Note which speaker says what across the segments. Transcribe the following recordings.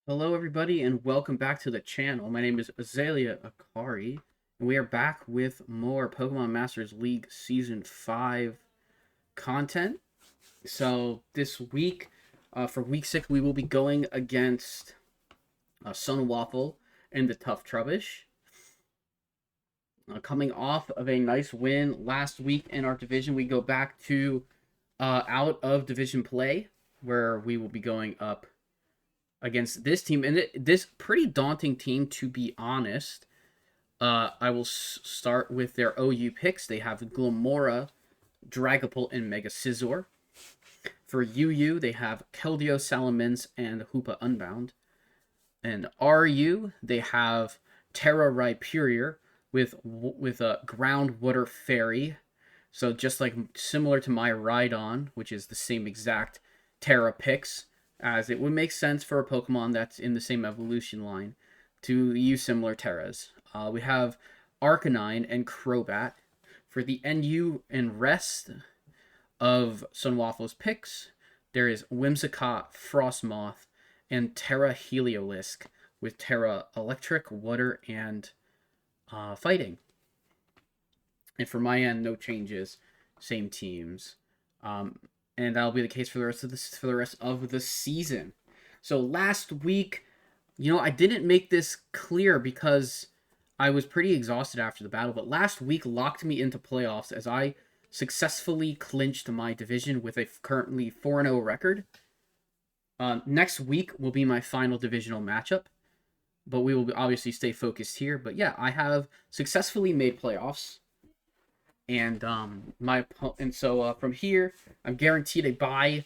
Speaker 1: Hello, everybody, and welcome back to the channel. My name is Azalea Akari, and we are back with more Pokemon Masters League Season 5 content. So, this week, for week 6, we will be going against Sunwaffle and the Tuff Trubbish. Coming off of a nice win last week in our division, we go back to out of division play, where we will be going up against this team, and this pretty daunting team, to be honest. I will start with their OU picks. They have Glomora, Dragapult, and Mega Scizor. For UU, they have Keldeo, Salamence, and Hoopa Unbound. And RU, they have Tera Rhyperior with a Ground Water Fairy. So just like similar to my Rhydon, which is the same exact Terra picks, as it would make sense for a Pokemon that's in the same evolution line to use similar Terras. We have Arcanine and Crobat. For the NU and rest of Sunwaffle's picks, there is Whimsicott, Frostmoth, and Terra Heliolisk with Terra Electric, Water, and Fighting. And for my end, no changes, same teams. And that'll be the case for the rest of the season. So last week, I didn't make this clear because I was pretty exhausted after the battle, but last week locked me into playoffs as I successfully clinched my division with a currently 4-0 record. Next week will be my final divisional matchup, but we will obviously stay focused here. But yeah, I have successfully made playoffs, and from here, I'm guaranteed a bye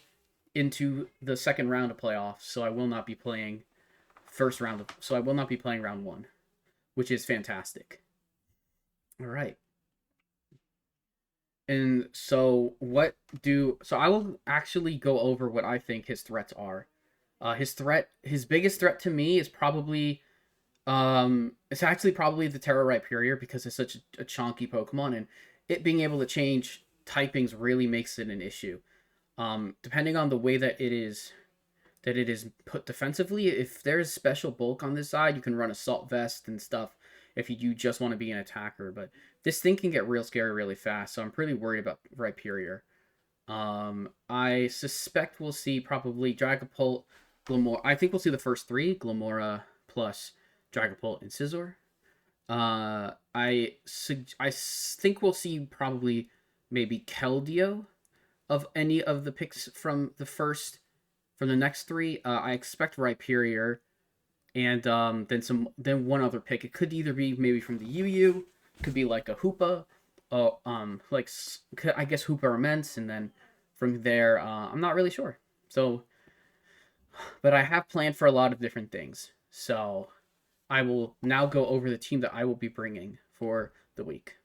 Speaker 1: into the second round of playoffs. So I will not be playing round one, which is fantastic. All right. And so I will actually go over what I think his threats are. His biggest threat to me is probably, it's actually probably the Tera Rhyperior, because it's such a chonky Pokemon, and it being able to change typings really makes it an issue. Depending on the way that it is put defensively, if there's special bulk on this side, you can run Assault Vest and stuff if you just want to be an attacker. But this thing can get real scary really fast, so I'm pretty worried about Rhyperior. I suspect we'll see probably Dragapult, Glomora. I think we'll see the first three, Glomora plus Dragapult and Scizor. I think we'll see probably maybe Keldeo of any of the picks from the next three. I expect Rhyperior, and then one other pick. It could either be maybe from the UU, could be like a Hoopa, like I guess Hoopa Immense, and then from there, I'm not really sure. So, but I have planned for a lot of different things. So I will now go over the team that I will be bringing for the week.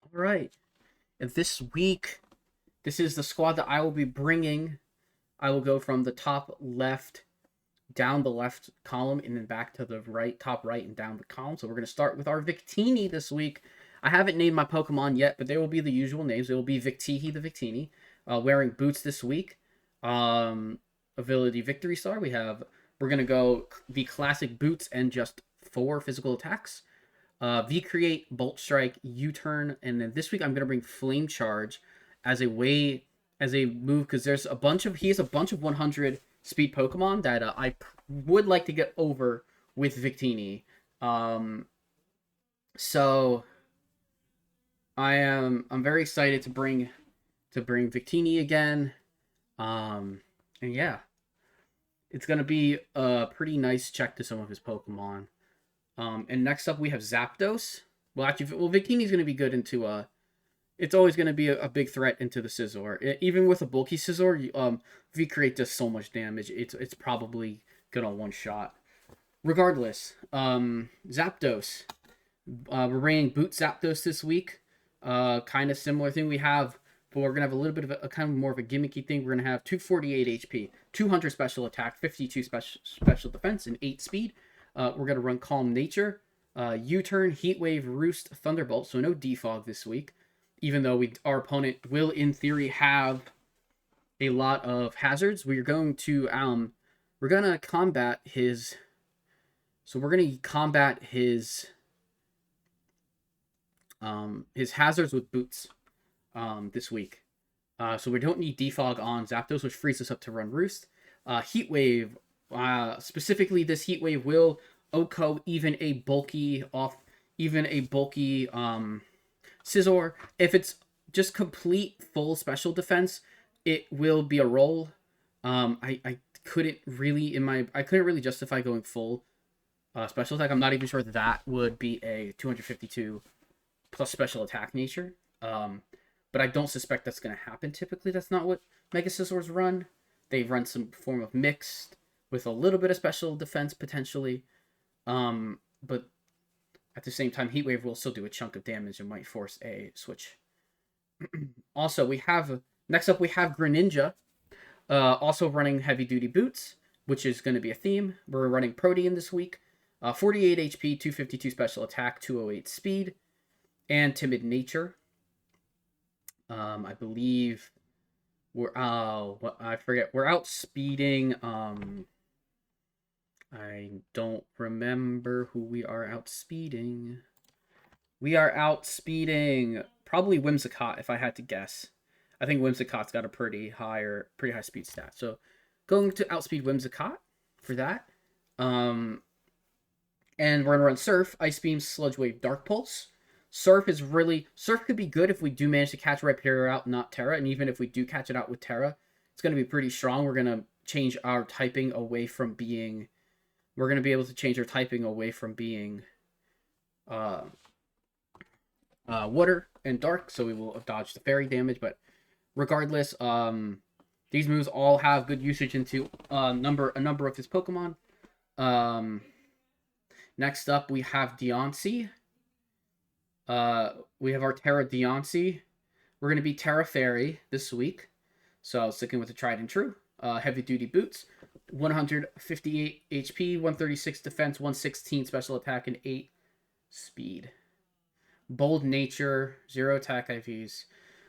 Speaker 1: All right. And this week, this is the squad that I will be bringing. I will go from the top left down the left column and then back to the right, top right, and down the column. So we're going to start with our Victini this week. I haven't named my Pokemon yet, but they will be the usual names. It will be Victini the Victini, wearing boots this week. Ability Victory Star. We're going to go the classic boots and just 4 physical attacks. V-Create, Bolt Strike, U-Turn, and then this week I'm going to bring Flame Charge as a move, because he has a bunch of 100 speed Pokemon that I would like to get over with Victini. So I'm very excited to bring Victini again. And yeah, it's gonna be a pretty nice check to some of his Pokemon. And next up we have Zapdos. Victini's gonna be good into it's always going to be a big threat into the Scizor. Even with a bulky Scizor, V-Create does so much damage. It's probably good on one shot. Regardless, Zapdos. We're bringing Boot Zapdos this week. Kind of similar thing but we're going to have a little bit of a kind of more of a gimmicky thing. We're going to have 248 HP, 200 special attack, 52 special defense, and 8 speed. We're going to run Calm Nature, U-Turn, Heat Wave, Roost, Thunderbolt, so no Defog this week. Even though our opponent will, in theory, have a lot of hazards. We're going to combat his. So we're gonna combat his hazards with boots this week. So we don't need Defog on Zapdos, which frees us up to run Roost. Heat Wave, specifically this Heat Wave will OHKO even a bulky Scizor. If it's just complete full special defense, it will be a roll. I couldn't really justify going full special attack. I'm not even sure that would be a 252 plus special attack nature. But I don't suspect that's going to happen. Typically, that's not what Mega Scizors run. They run some form of mixed with a little bit of special defense potentially. But at the same time, Heat Wave will still do a chunk of damage and might force a switch. Also, next up we have Greninja, also running heavy duty boots, which is going to be a theme. We're running Protean this week. 48 HP, 252 special attack, 208 speed, and timid nature. I believe we're I forget. We're outspeeding. I don't remember who we are outspeeding. We are outspeeding probably Whimsicott, if I had to guess. I think Whimsicott's got a pretty high speed stat. So going to outspeed Whimsicott for that. And we're gonna run Surf, Ice Beam, Sludge Wave, Dark Pulse. Surf could be good if we do manage to catch Rhyperior out, not Tera. And even if we do catch it out with Tera, it's going to be pretty strong. We're going to change our typing away from being... We're going to be able to change our typing away from being water and dark. So we will dodge the fairy damage. But regardless, these moves all have good usage into a number of his Pokemon. Next up, we have Deontay. We have our Tera Deontay. We're going to be Tera Fairy this week. So sticking with the tried and true. Heavy duty boots. 158 HP, 136 defense, 116 special attack, and 8 speed. Bold nature, 0 attack IVs.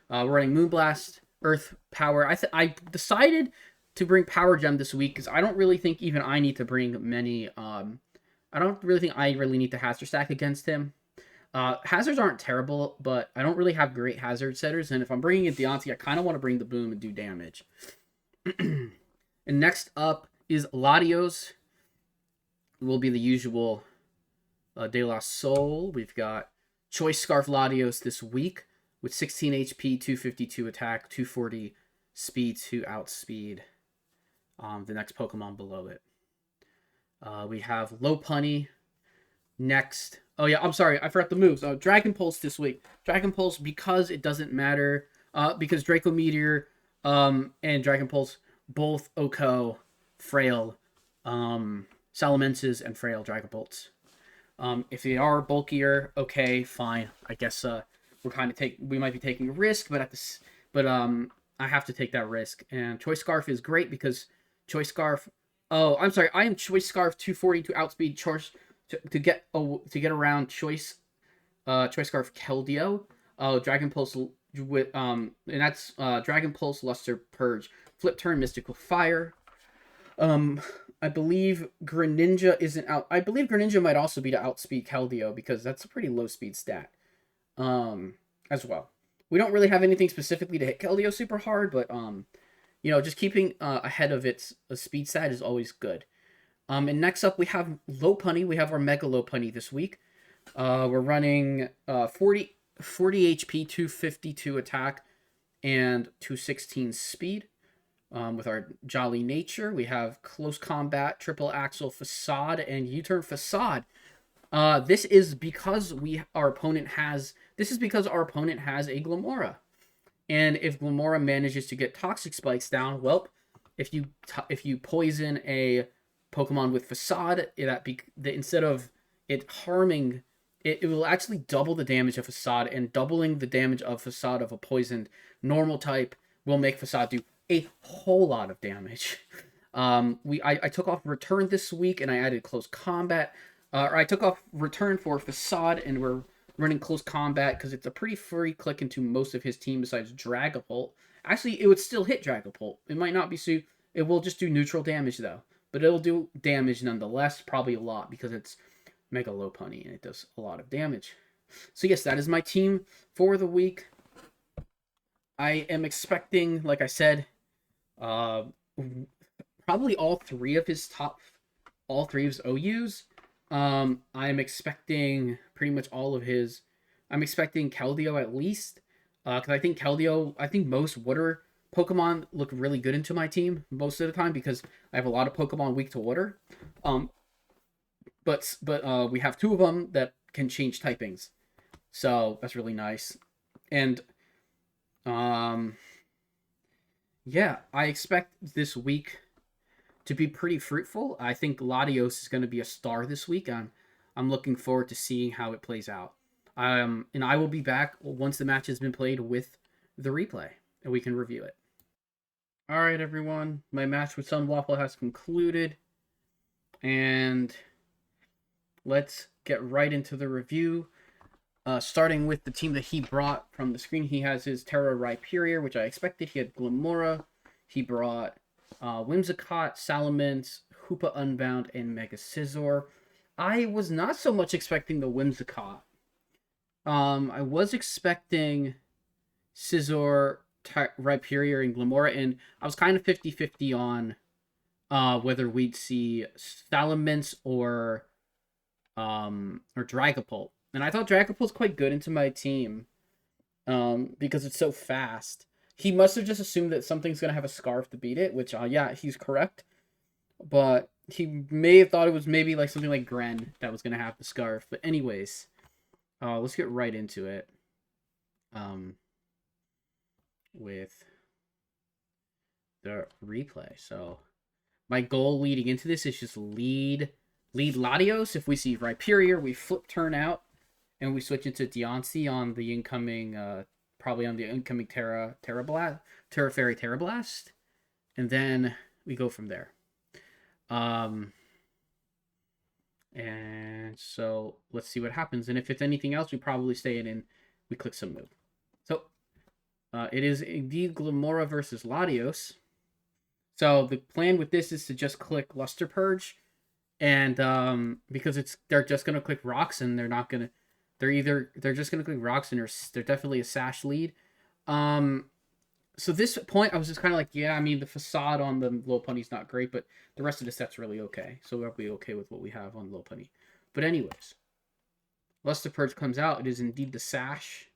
Speaker 1: We're running Moonblast, Earth Power. I decided to bring Power Gem this week because I don't really think even I need to bring many... I don't really think I really need to hazard stack against him. Hazards aren't terrible, but I don't really have great hazard setters. And if I'm bringing in Deontay, I kind of want to bring the Boom and do damage. And next up is Latios. It will be the usual De La Soul. We've got Choice Scarf Latios this week with 16 HP, 252 attack, 240 speed to outspeed the next Pokemon below it. We have Lopunny next. Oh yeah, I'm sorry, I forgot the moves. Dragon Pulse this week. Dragon Pulse, because it doesn't matter, because Draco Meteor and Dragon Pulse both OHKO, Frail, Salamences, and Frail Dragon Bolts. If they are bulkier, okay, fine. I guess we might be taking a risk, but I have to take that risk. And Choice Scarf is great because Choice Scarf. Oh, I'm sorry. I am Choice Scarf 240 to outspeed Choice to get around Choice Scarf Keldeo. Dragon Pulse with and that's Dragon Pulse, Luster, Purge, Flip Turn, Mystical Fire. I believe Greninja isn't out. I believe Greninja might also be to outspeed Keldeo because that's a pretty low speed stat. As well. We don't really have anything specifically to hit Keldeo super hard, but just keeping ahead of its speed stat is always good. And next up we have Lopunny. We have our Mega Lopunny this week. We're running 40 HP, 252 attack, and 216 speed. With our Jolly Nature, we have Close Combat, Triple Axle, Facade, and U-Turn Facade. This is because our opponent has a Glimmora. And if Glimmora manages to get Toxic Spikes down, well, if you poison a Pokemon with Facade, instead of it harming, it will actually double the damage of Facade, and doubling the damage of Facade of a poisoned normal type will make Facade do a whole lot of damage. I took off Return this week, and I added Close Combat. I took off Return for Facade, and we're running Close Combat because it's a pretty free click into most of his team besides Dragapult. Actually, it would still hit Dragapult. It might not be it will just do neutral damage though, but it'll do damage nonetheless, probably a lot because it's Mega Lopunny and it does a lot of damage. So yes, that is my team for the week. I am expecting, like I said, probably all three of his OUs. I'm expecting pretty much all of his. I'm expecting Keldeo at least, because I think most water Pokemon look really good into my team most of the time because I have a lot of Pokemon weak to water. But we have two of them that can change typings, so that's really nice. And yeah, I expect this week to be pretty fruitful. I think Latios is going to be a star this week. I'm looking forward to seeing how it plays out. And I will be back once the match has been played with the replay, and we can review it. All right, everyone. My match with Sunwaffle has concluded, and let's get right into the review. Starting with the team that he brought from the screen, he has his Tera Rhyperior, which I expected. He had Glimmora. He brought Whimsicott, Salamence, Hoopa Unbound, and Mega Scizor. I was not so much expecting the Whimsicott. I was expecting Scizor, Rhyperior, and Glimmora, and I was kind of 50-50 on whether we'd see Salamence or Dragapult. And I thought Dragapult's quite good into my team because it's so fast. He must have just assumed that something's going to have a Scarf to beat it, which, yeah, he's correct. But he may have thought it was maybe like something like Gren that was going to have the Scarf. But anyways, let's get right into it with the replay. So my goal leading into this is just lead Latios. If we see Rhyperior, we flip turn out, and we switch into Deontay on the incoming, probably on the incoming Tera Fairy Tera Blast, and then we go from there. And so let's see what happens. And if it's anything else, we probably stay in and we click some move. So it is indeed Glimmora versus Latios. So the plan with this is to just click Luster Purge, and because they're just gonna click rocks, and they're not gonna. They're just gonna click rocks, and they're definitely a sash lead. So this point, I was just kind of like, yeah, I mean, the facade on the Lopunny's not great, but the rest of the set's really okay. So we'll be okay with what we have on Lopunny. But anyways, Luster Purge comes out. It is indeed the sash.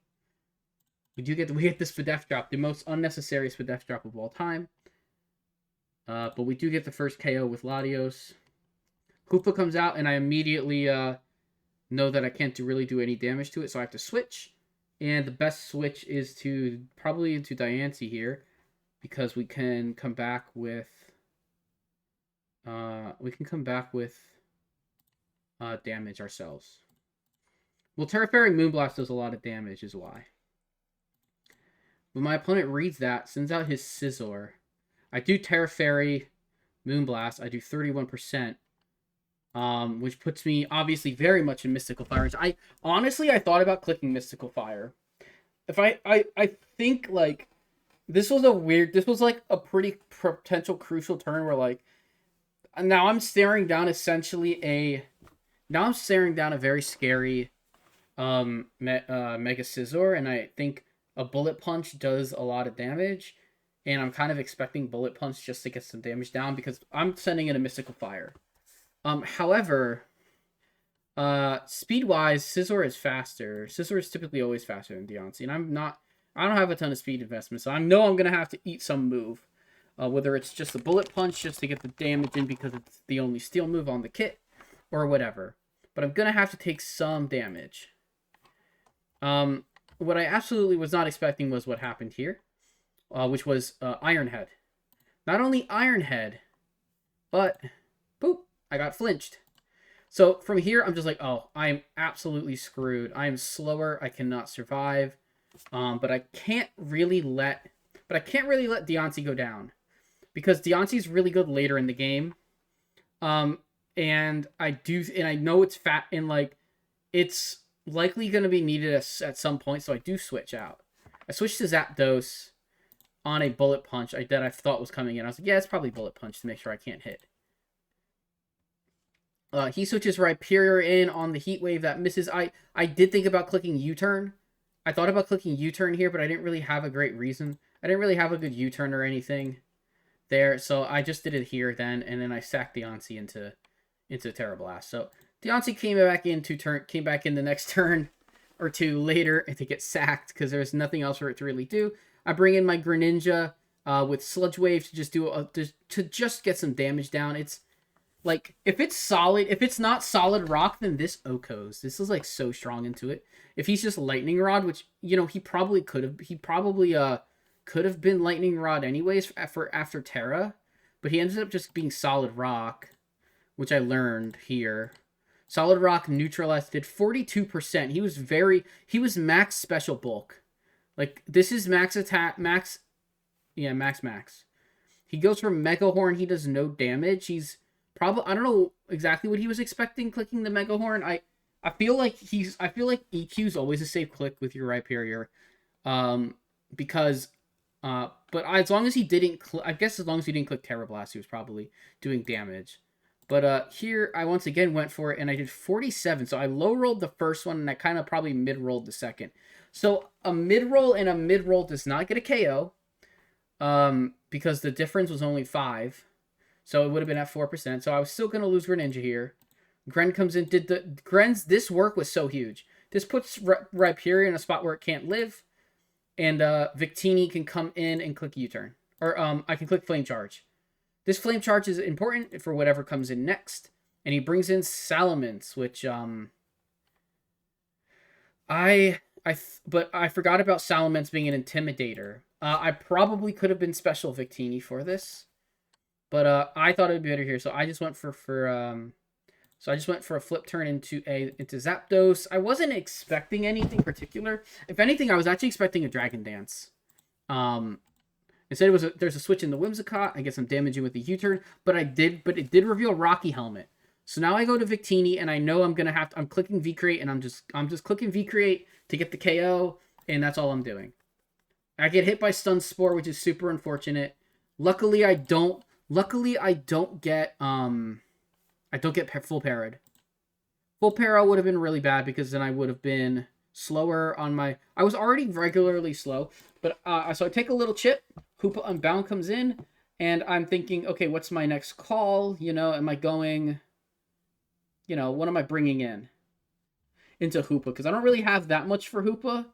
Speaker 1: We get this Spadef drop, the most unnecessary Spadef drop of all time. But we do get the first KO with Latios. Hoopa comes out, and I immediately know that I can't really do any damage to it, so I have to switch. And the best switch is probably into Diancie here, because we can come back with damage ourselves. Well, Tera Fairy Moonblast does a lot of damage, is why. When my opponent reads that, sends out his Scizor. I do Tera Fairy Moonblast. I do 31%. Which puts me obviously very much in Mystical Fire. I thought about clicking Mystical Fire. If I think like this was like a pretty potential crucial turn where like now I'm staring down a very scary Mega Scizor, and I think a Bullet Punch does a lot of damage, and I'm kind of expecting Bullet Punch just to get some damage down because I'm sending in a Mystical Fire. However, speed-wise, Scizor is faster. Scizor is typically always faster than Deontay, and I don't have a ton of speed investment, so I know I'm going to have to eat some move. Whether it's just a Bullet Punch just to get the damage in because it's the only steel move on the kit, or whatever. But I'm going to have to take some damage. What I absolutely was not expecting was what happened here, which was Iron Head. Not only Iron Head, but boop, I got flinched. So from here, I'm just like, oh, I'm absolutely screwed. I am slower. I cannot survive. But I can't really let Deontay go down, because Deontay's really good later in the game. And I know it's fat, and like it's likely going to be needed at some point, so I do switch out. I switch to Zapdos. on a Bullet Punch that I thought was coming in. I was like, yeah, it's probably Bullet Punch to make sure I can't hit. He switches Rhyperior in on the Heat Wave that misses. I did think about clicking U-turn. I thought about clicking U-turn here, but I didn't really have a great reason. I didn't really have a good U-turn or anything there, so I just did it here then, and then I sacked Deontay into Tera Blast. So Deontay came back in the next turn or two later and to get sacked because there's nothing else for it to really do. I bring in my Greninja with Sludge Wave to just to just get some damage down. It's like, if it's not solid rock, then this OHKOs. This is like so strong into it. If he's just Lightning Rod, which, you know, he probably could have been Lightning Rod anyways after Tera, but he ended up just being solid rock, which I learned here. Solid rock neutralized, did 42%. He was max special bulk. Like, this is max attack, max. He goes for Mega Horn, he does no damage. He's probably, I don't know exactly what he was expecting clicking the Mega Horn. I feel like EQ is always a safe click with your Rhyperior. Because but as long as he didn't click Tera Blast, he was probably doing damage. But here I once again went for it and I did 47. So I low rolled the first one and I kind of probably mid rolled the second. So a mid roll and a mid roll does not get a KO. Because the difference was only 5. So it would have been at 4%. So I was still going to lose Greninja here. Gren comes in. This work was so huge. This puts Rhyperior in a spot where it can't live. And Victini can come in and click U-turn. Or I can click Flame Charge. This Flame Charge is important for whatever comes in next. And he brings in Salamence, which but I forgot about Salamence being an Intimidator. I probably could have been Special Victini for this. But I thought it would be better here, so I just went for a flip turn into Zapdos. I wasn't expecting anything particular. If anything, I was actually expecting a Dragon Dance. Instead, there's a switch in the Whimsicott. I get some damaging with the U-turn, but it did reveal Rocky Helmet. So now I go to Victini, and I know I'm clicking V-Create, and I'm just clicking V-Create to get the KO, and that's all I'm doing. I get hit by Stun Spore, which is super unfortunate. Luckily, I don't get full parried. Full parry would have been really bad because then I would have been slower on my. I was already regularly slow, but so I take a little chip. Hoopa Unbound comes in, and I'm thinking, okay, what's my next call? You know, am I going? You know, what am I bringing in into Hoopa? Because I don't really have that much for Hoopa.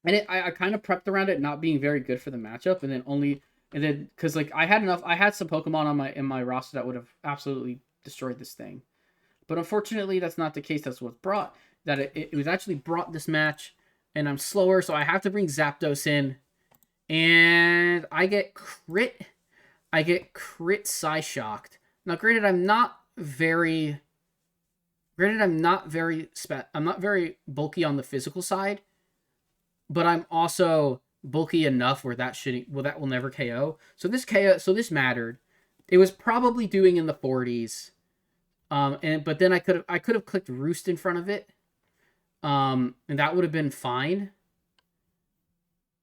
Speaker 1: And I kind of prepped around it not being very good for the matchup, and then because like I had some Pokemon in my roster that would have absolutely destroyed this thing, but unfortunately that's not the case. That's what brought that it was actually brought this match, and I'm slower, so I have to bring Zapdos in, and I get crit Psy-Shocked. Now, granted, I'm not very bulky on the physical side. But I'm also bulky enough where that will never KO. So this mattered. It was probably doing in the 40s. But then I could have clicked Roost in front of it. And that would have been fine.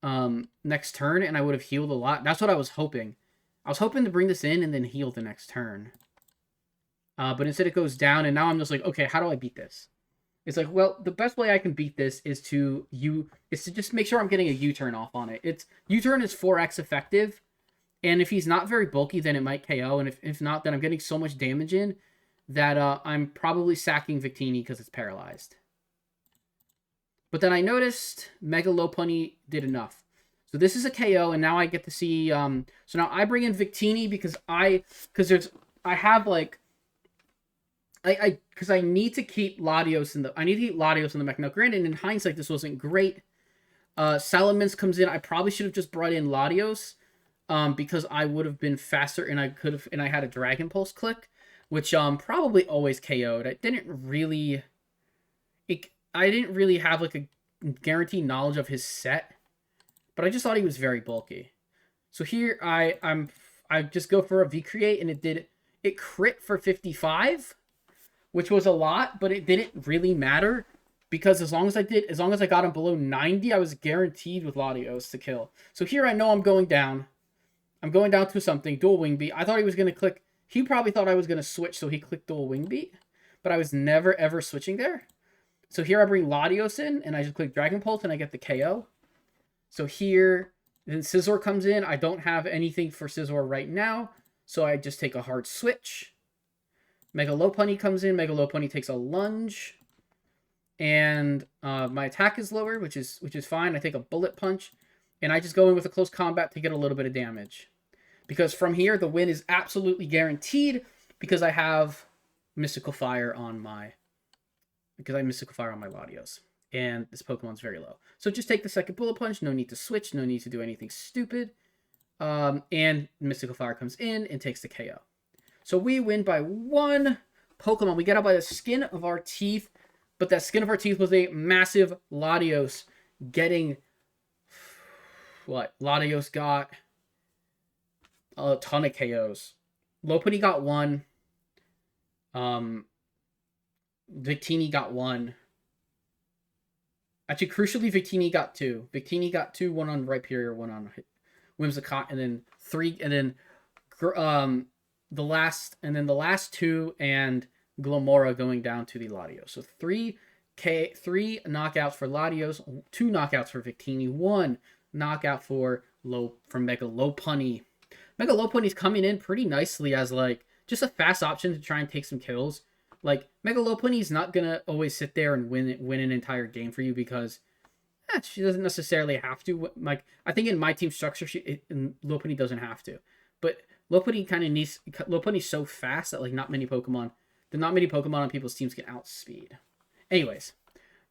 Speaker 1: Next turn, and I would have healed a lot. That's what I was hoping. I was hoping to bring this in and then heal the next turn. But instead it goes down, and now I'm just like, okay, how do I beat this? It's like, well, the best way I can beat this is to just make sure I'm getting a U-turn off on it. U-turn is 4x effective, and if he's not very bulky, then it might KO, and if not, then I'm getting so much damage in that I'm probably sacking Victini because it's paralyzed. But then I noticed Mega Lopunny did enough. So this is a KO, and now I get to see. So now I bring in Victini because I need to keep Latios in the mech. Now, granted, in hindsight, this wasn't great. Salamence comes in. I probably should have just brought in Latios, because I would have been faster, and I had a Dragon Pulse click, which probably always KO'd. I didn't really have like a guaranteed knowledge of his set, but I just thought he was very bulky. So here I just go for a V-Create, and it crit for 55. Which was a lot, but it didn't really matter because as long as I got him below 90, I was guaranteed with Latios to kill. So here I know I'm going down. I'm going down to something, dual wing beat. I thought he was going to click. He probably thought I was going to switch, so he clicked dual wing beat. But I was never, ever switching there. So here I bring Latios in, and I just click Dragapult, and I get the KO. So here, then Scizor comes in. I don't have anything for Scizor right now, so I just take a hard switch. Mega Lopunny comes in. Mega Lopunny takes a lunge. And my attack is lower, which is fine. I take a bullet punch, and I just go in with a close combat to get a little bit of damage. Because from here, the win is absolutely guaranteed because I have Mystical Fire on my Latios. And this Pokemon's very low. So just take the second bullet punch. No need to switch. No need to do anything stupid. And Mystical Fire comes in and takes the KO. So we win by 1 Pokemon. We get out by the skin of our teeth. But that skin of our teeth was a massive Latios getting... What? Latios got a ton of KOs. Lopunny got 1. Victini got 1. Actually, crucially, Victini got 2. Victini got 2, 1 on Rhyperior, 1 on Whimsicott, and then 3, and then the last 2 and Glomora going down to the Latios. So 3 knockouts for Latios, 2 knockouts for Victini, 1 knockout for Mega Lopunny. Mega Lopunny's coming in pretty nicely as like just a fast option to try and take some kills. Like Mega Lopunny's not gonna always sit there and win an entire game for you because she doesn't necessarily have to. Like I think in my team structure, Lopunny doesn't have to, but Lopunny kind of needs. Lopunny's so fast that like not many Pokemon on people's teams can outspeed. Anyways,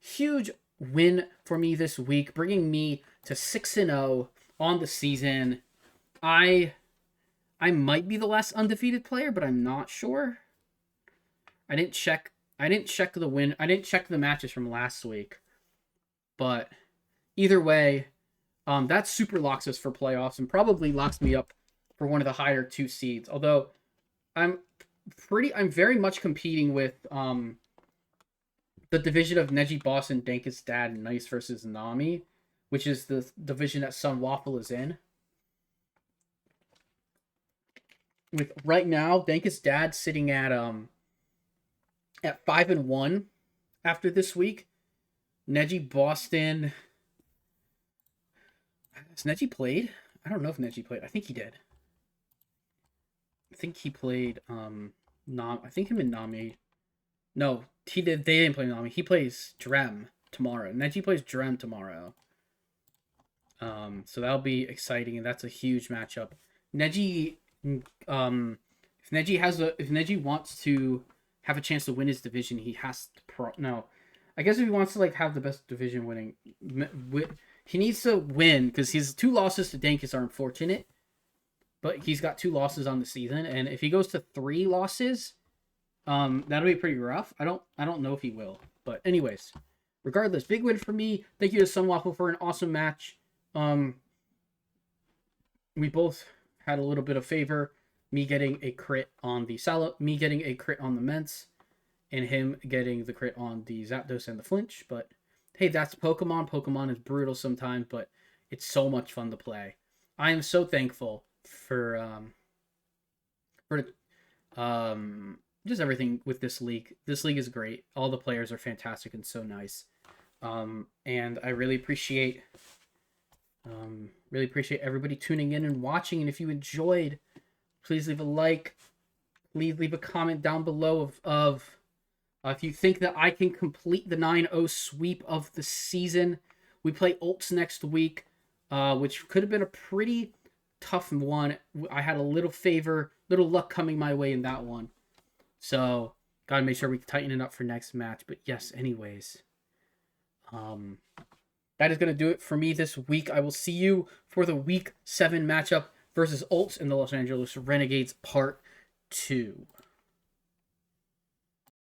Speaker 1: huge win for me this week, bringing me to 6-0 on the season. I might be the last undefeated player, but I'm not sure. I didn't check the win. I didn't check the matches from last week. But either way, that super locks us for playoffs and probably locks me up for one of the higher 2 seeds. Although I'm very much competing with the division of Neji Boss and Dankis Dad and Nice versus Nami, which is the division that Sunwaffle is in. With right now, Dankis Dad sitting at 5-1 after this week. Neji Boston. Has Neji played? I don't know if Neji played. I think he did. I think he played I think him and Nami. No, he did. They didn't play Nami. He plays Drem tomorrow. Neji plays Drem tomorrow. So that'll be exciting, and that's a huge matchup. Neji, if Neji wants to have a chance to win his division, he has to I guess if he wants to like have the best division winning, he needs to win because his 2 losses to Dankis are unfortunate. But he's got 2 losses on the season, and if he goes to 3 losses, that'll be pretty rough. I don't know if he will, but anyways, regardless, big win for me. Thank you to Sunwaffle for an awesome match. We both had a little bit of favor. Me getting a crit on the Ments, and him getting the crit on the Zapdos and the Flinch. But hey, that's Pokemon. Pokemon is brutal sometimes, but it's so much fun to play. I am so thankful for just everything with this league. This league is great. All the players are fantastic and so nice. And I really appreciate everybody tuning in and watching. And if you enjoyed, please leave a like. Please leave a comment down below of if you think that I can complete the 9-0 sweep of the season. We play Ults next week, which could have been a pretty tough one. I had a little luck coming my way in that one. So, gotta make sure we tighten it up for next match. But yes, anyways. That is going to do it for me this week. I will see you for the Week 7 matchup versus Ults in the Los Angeles Renegades Part 2.